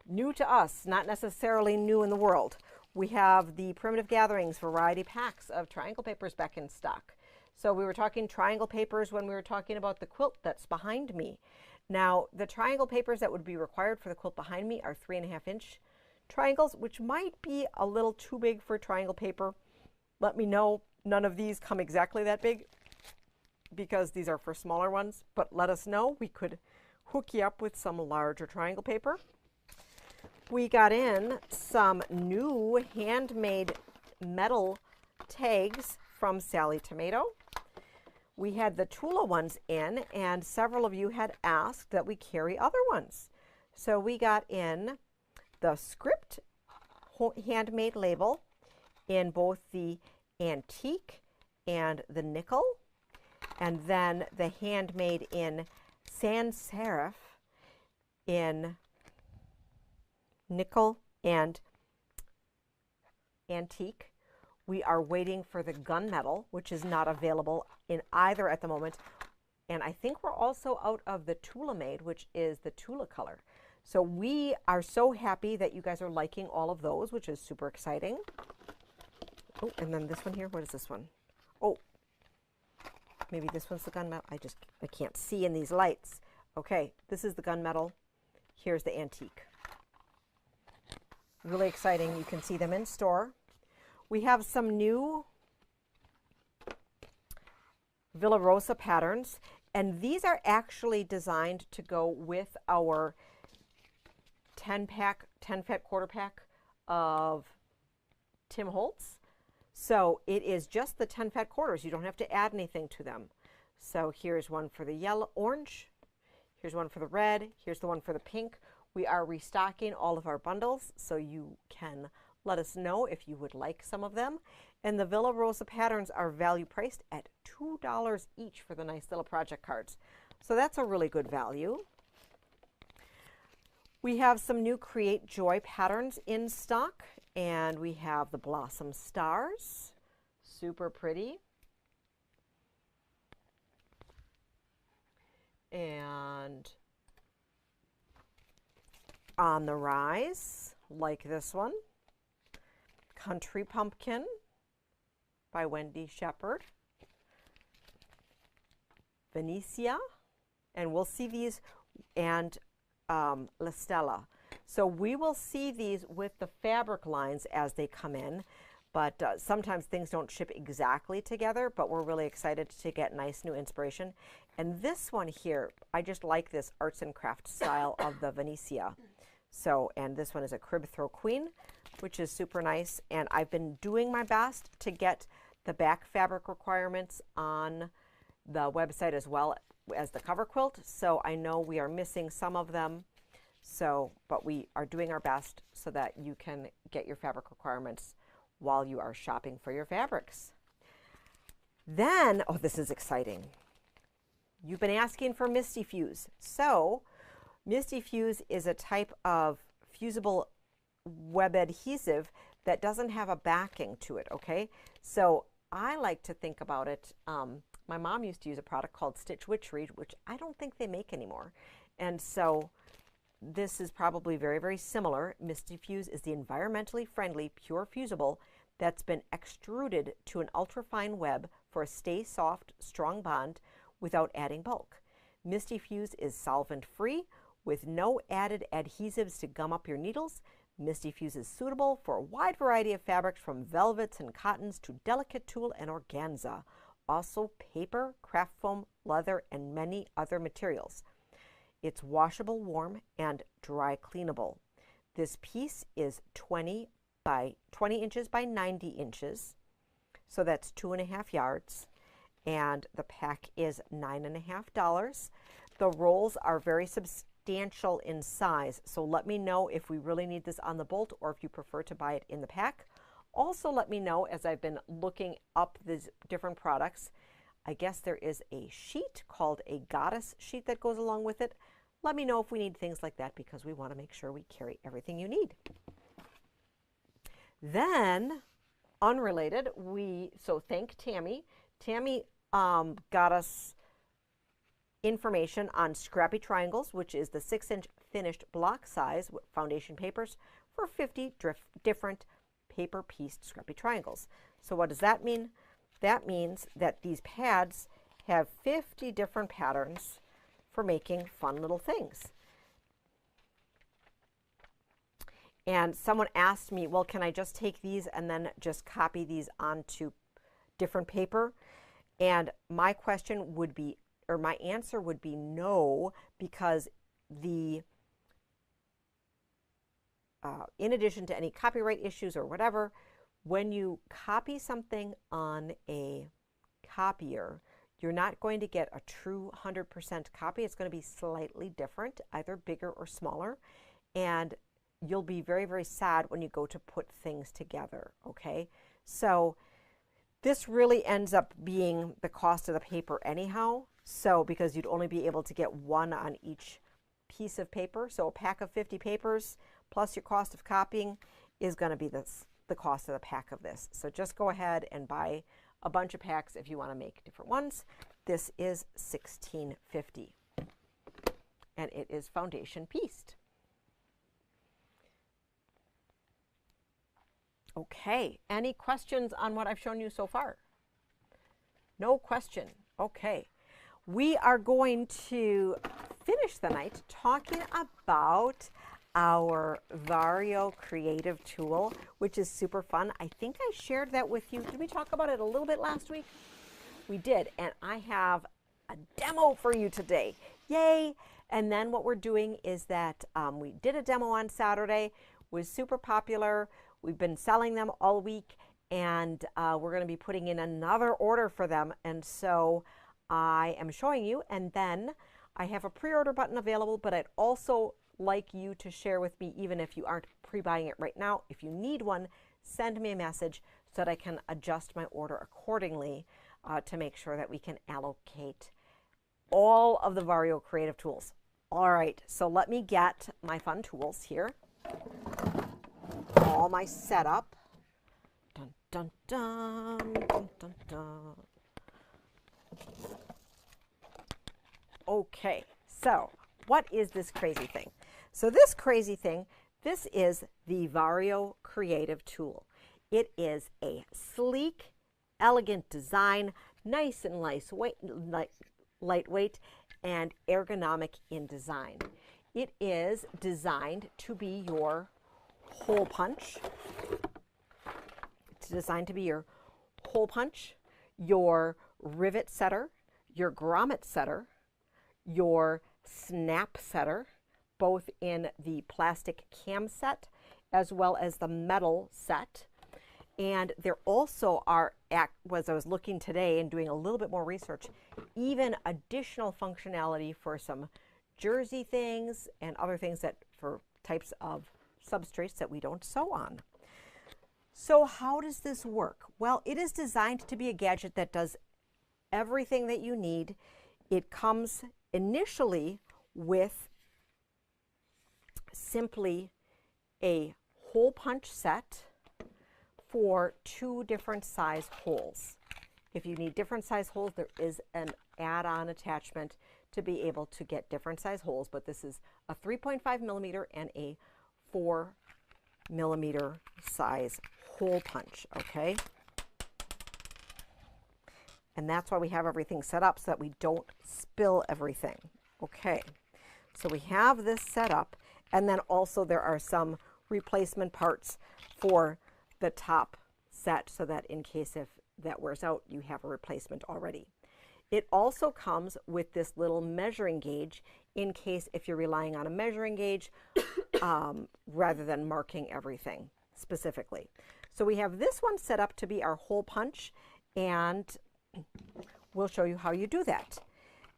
new to us, not necessarily new in the world. We have the Primitive Gatherings variety packs of triangle papers back in stock. So we were talking triangle papers when we were talking about the quilt that's behind me. Now, the triangle papers that would be required for the quilt behind me are 3.5-inch triangles, which might be a little too big for triangle paper. Let me know. None of these come exactly that big because these are for smaller ones, but let us know. We could hook you up with some larger triangle paper. We got in some new handmade metal tags from Sally Tomato. We had the Tula ones in, and several of you had asked that we carry other ones. So we got in the Script handmade label in both the antique and the nickel, and then the handmade in sans serif in nickel and antique. We are waiting for the gunmetal, which is not available in either at the moment. And I think we're also out of the Tula Made, which is the Tula color. So we are so happy that you guys are liking all of those, which is super exciting. Oh, and then this one here, what is this one? Oh, maybe this one's the gunmetal. I can't see in these lights. Okay, this is the gunmetal. Here's the antique. Really exciting. You can see them in store. We have some new Villa Rosa patterns, and these are actually designed to go with our 10 Fat Quarter Pack of Tim Holtz. So it is just the 10 Fat Quarters. You don't have to add anything to them. So here's one for the yellow, orange. Here's one for the red. Here's the one for the pink. We are restocking all of our bundles, so you can let us know if you would like some of them. And the Villa Rosa patterns are value priced at $2 each for the nice little project cards. So that's a really good value. We have some new Create Joy patterns in stock, and we have the Blossom Stars. Super pretty. And On the Rise, like this one. Country Pumpkin by Wendy Shepard. Venetia, and we'll see these, and La Stella. So we will see these with the fabric lines as they come in, but sometimes things don't ship exactly together, but we're really excited to get nice new inspiration. And this one here, I just like this arts and crafts style of the Venetia. So, and this one is a Crib Throw Queen, which is super nice. And I've been doing my best to get the back fabric requirements on the website as well as the cover quilt. So I know we are missing some of them. So, but we are doing our best so that you can get your fabric requirements while you are shopping for your fabrics. Then, oh, this is exciting. You've been asking for Misty Fuse. So Misty Fuse is a type of fusible web adhesive that doesn't have a backing to it, okay? So I like to think about it. My mom used to use a product called Stitch Witchery, which I don't think they make anymore. And so this is probably very, very similar. Misty Fuse is the environmentally friendly, pure fusible that's been extruded to an ultrafine web for a stay soft, strong bond without adding bulk. Misty Fuse is solvent-free with no added adhesives to gum up your needles. Misty Fuse is suitable for a wide variety of fabrics from velvets and cottons to delicate tulle and organza. Also paper, craft foam, leather, and many other materials. It's washable, warm, and dry cleanable. This piece is 20 inches by 90 inches, so that's 2.5 yards, and the pack is $9.50. The rolls are very substantial in size, so let me know if we really need this on the bolt or if you prefer to buy it in the pack. Also, let me know, as I've been looking up these different products, I guess there is a sheet called a goddess sheet that goes along with it. Let me know if we need things like that, because we want to make sure we carry everything you need. Then, unrelated, so thank Tammy. Tammy got us information on Scrappy Triangles, which is the 6-inch finished block size foundation papers for 50 different paper pieced Scrappy Triangles. So what does that mean? That means that these pads have 50 different patterns for making fun little things. And someone asked me, well, can I just take these and then just copy these onto different paper? And my question would be, or my answer would be no, because in addition to any copyright issues or whatever, when you copy something on a copier, you're not going to get a true 100% copy. It's going to be slightly different, either bigger or smaller. And you'll be very, very sad when you go to put things together, okay? So this really ends up being the cost of the paper anyhow. So because you'd only be able to get one on each piece of paper. So a pack of 50 papers plus your cost of copying is going to be the cost of the pack of this. So just go ahead and buy a bunch of packs if you want to make different ones. This is $16.50, and it is foundation pieced. Okay, any questions on what I've shown you so far? No question. Okay, we are going to finish the night talking about our Vario Creative Tool, which is super fun. I think I shared that with you. Did we talk about it a little bit last week? We did, and I have a demo for you today. Yay! And then what we're doing is that we did a demo on Saturday, was super popular. We've been selling them all week, and we're going to be putting in another order for them. And so I am showing you, and then I have a pre-order button available, but I'd also like you to share with me, even if you aren't pre-buying it right now. If you need one, send me a message so that I can adjust my order accordingly to make sure that we can allocate all of the Vario Creative tools. All right, so let me get my fun tools here. All my setup. Dun, dun, dun, dun, dun, dun. Okay, so what is this crazy thing? So this crazy thing, this is the Vario Creative Tool. It is a sleek, elegant design, nice and lightweight, and ergonomic in design. It is designed to be your hole punch. It's designed to be your hole punch, your rivet setter, your grommet setter, your snap setter, both in the plastic cam set as well as the metal set. And there also are, as I was looking today and doing a little bit more research, even additional functionality for some jersey things and other things that for types of substrates that we don't sew on. So how does this work? Well, it is designed to be a gadget that does everything that you need. It comes initially with simply a hole punch set for 2 different size holes. If you need different size holes, there is an add-on attachment to be able to get different size holes, but this is a 3.5 millimeter and a 4 millimeter size hole punch, okay? And that's why we have everything set up so that we don't spill everything. Okay, so we have this set up, and then also there are some replacement parts for the top set so that in case if that wears out, you have a replacement already. It also comes with this little measuring gauge in case if you're relying on a measuring gauge rather than marking everything specifically. So we have this one set up to be our hole punch, and we'll show you how you do that.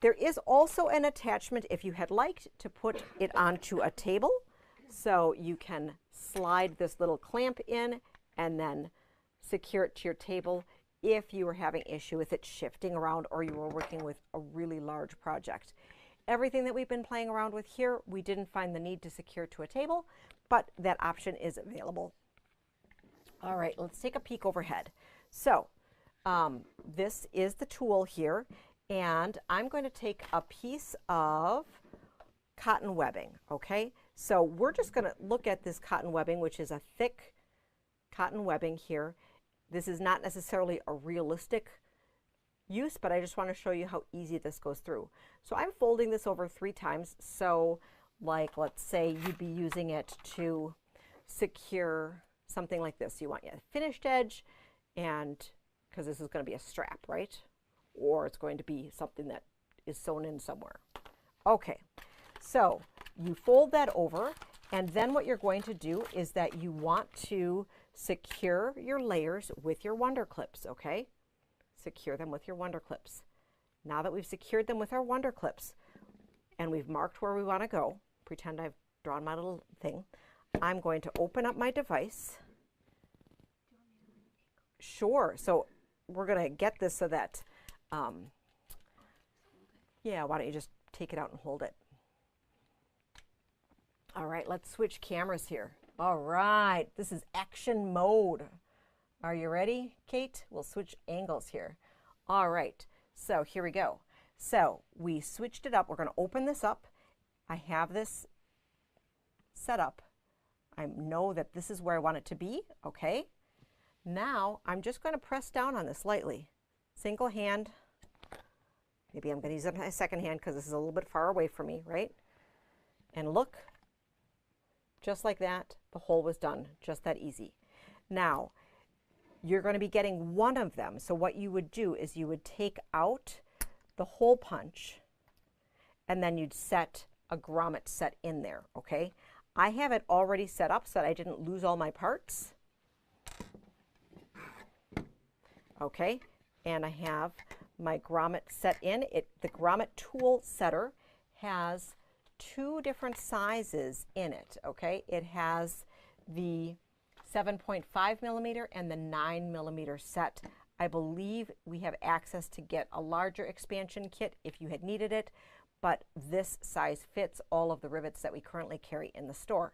There is also an attachment if you had liked to put it onto a table. So you can slide this little clamp in and then secure it to your table if you were having issue with it shifting around or you were working with a really large project. Everything that we've been playing around with here, we didn't find the need to secure to a table, but that option is available. All right, let's take a peek overhead. So this is the tool here, and I'm going to take a piece of cotton webbing, okay? So we're just going to look at this cotton webbing, which is a thick cotton webbing here. This is not necessarily a realistic use, but I just want to show you how easy this goes through. So I'm folding this over 3 times. So like, let's say you'd be using it to secure something like this. You want your finished edge, and because this is going to be a strap, right? Or it's going to be something that is sewn in somewhere. Okay, so you fold that over, and then what you're going to do is that you want to secure your layers with your Wonder Clips, okay? Secure them with your Wonder Clips. Now that we've secured them with our Wonder Clips and we've marked where we want to go, pretend I've drawn my little thing, I'm going to open up my device. Sure, so we're going to get this so that, yeah, why don't you just take it out and hold it. All right, let's switch cameras here. All right, this is action mode. Are you ready, Kate? We'll switch angles here. All right, so here we go. So we switched it up. We're going to open this up. I have this set up. I know that this is where I want it to be, okay? Now I'm just going to press down on this lightly. Single hand. Maybe I'm going to use my second hand because this is a little bit far away from me, right? And look. Just like that, the hole was done, just that easy. Now, you're going to be getting one of them. So what you would do is you would take out the hole punch, and then you'd set a grommet set in there, okay? I have it already set up so that I didn't lose all my parts. Okay, and I have my grommet set in. The grommet tool setter has 2 different sizes in it, okay? It has the 7.5 millimeter and the 9 millimeter set. I believe we have access to get a larger expansion kit if you had needed it, but this size fits all of the rivets that we currently carry in the store.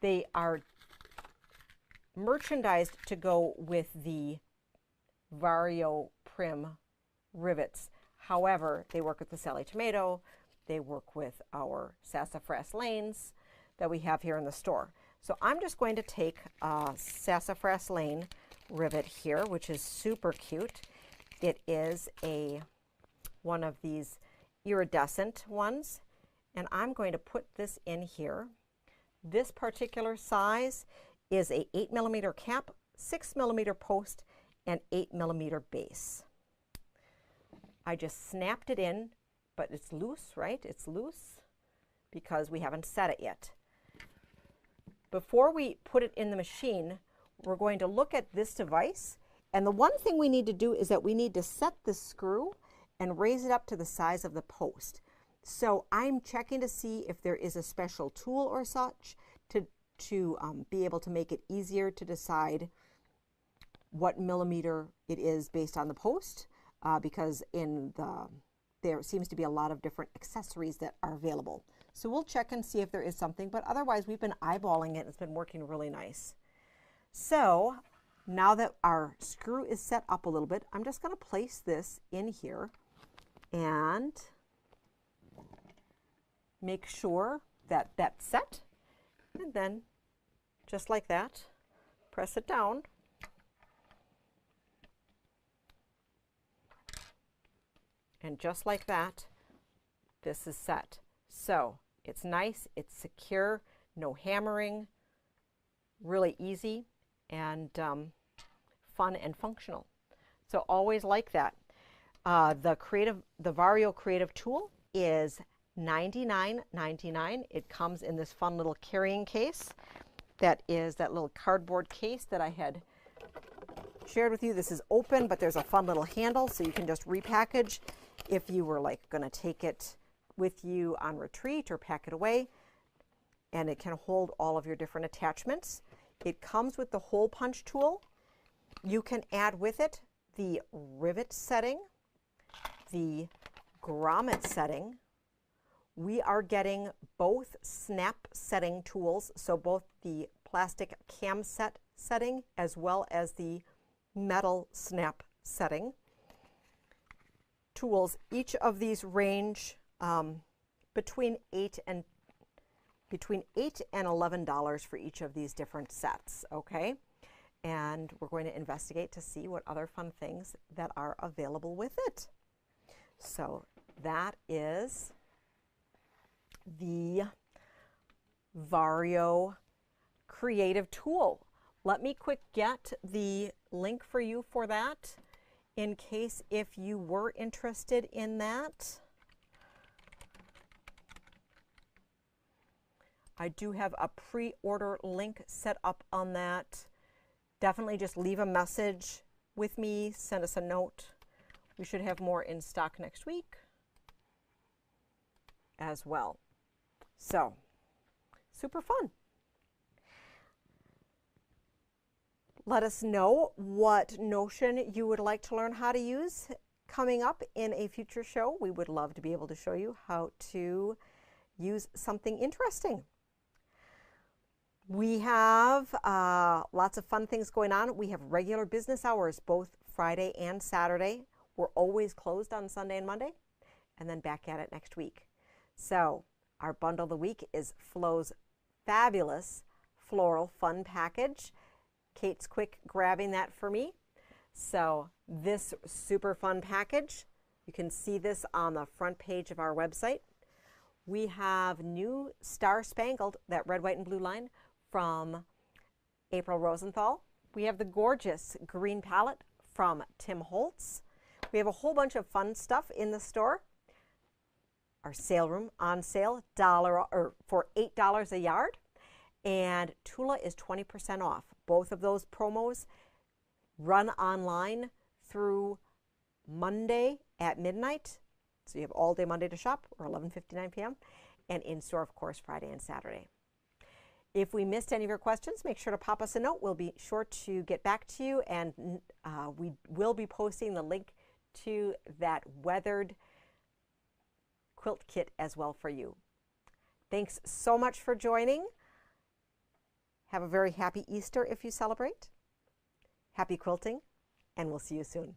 They are merchandised to go with the Vario Prim rivets. However, they work with the Sally Tomato. They work with our Sassafras Lanes that we have here in the store. So I'm just going to take a Sassafras Lane rivet here, which is super cute. It is one of these iridescent ones, and I'm going to put this in here. This particular size is a 8 millimeter cap, 6 millimeter post, and 8 millimeter base. I just snapped it in, but it's loose, right? It's loose because we haven't set it yet. Before we put it in the machine, we're going to look at this device, and the one thing we need to do is that we need to set the screw and raise it up to the size of the post. So I'm checking to see if there is a special tool or such to be able to make it easier to decide what millimeter it is based on the post, because there seems to be a lot of different accessories that are available. So we'll check and see if there is something, but otherwise we've been eyeballing it. It's been working really nice. So now that our screw is set up a little bit, I'm just going to place this in here and make sure that that's set. And then just like that, press it down. And just like that, this is set. So it's nice, it's secure, no hammering, really easy and fun and functional. So always like that. The Vario Creative Tool is $99.99. It comes in this fun little carrying case. That is that little cardboard case that I had shared with you. This is open, but there's a fun little handle, so you can just repackage if you were like going to take it with you on retreat or pack it away. And it can hold all of your different attachments. It comes with the hole punch tool. You can add with it the rivet setting, the grommet setting. We are getting both snap setting tools, so both the plastic cam set setting as well as the metal snap setting tools. Each of these range between $8 and $11 for each of these different sets, okay? And we're going to investigate to see what other fun things that are available with it. So that is the Vario Creative Tool. Let me quick get the link for you for that in case if you were interested in that. I do have a pre-order link set up on that. Definitely just leave a message with me, send us a note. We should have more in stock next week as well. So, super fun. Let us know what Notion you would like to learn how to use coming up in a future show. We would love to be able to show you how to use something interesting. We have lots of fun things going on. We have regular business hours both Friday and Saturday. We're always closed on Sunday and Monday, and then back at it next week. So our bundle of the week is Flo's fabulous floral fun package. Kate's quick grabbing that for me. So this super fun package, you can see this on the front page of our website. We have new Star Spangled, that red, white, and blue line from April Rosenthal. We have the gorgeous green palette from Tim Holtz. We have a whole bunch of fun stuff in the store. Our sale room on sale for $8 a yard. And Tula is 20% off. Both of those promos run online through Monday at midnight. So you have all day Monday to shop, or 11:59 p.m. And in store, of course, Friday and Saturday. If we missed any of your questions, make sure to pop us a note. We'll be sure to get back to you, and we will be posting the link to that weathered quilt kit as well for you. Thanks so much for joining. Have a very happy Easter if you celebrate. Happy quilting, and we'll see you soon.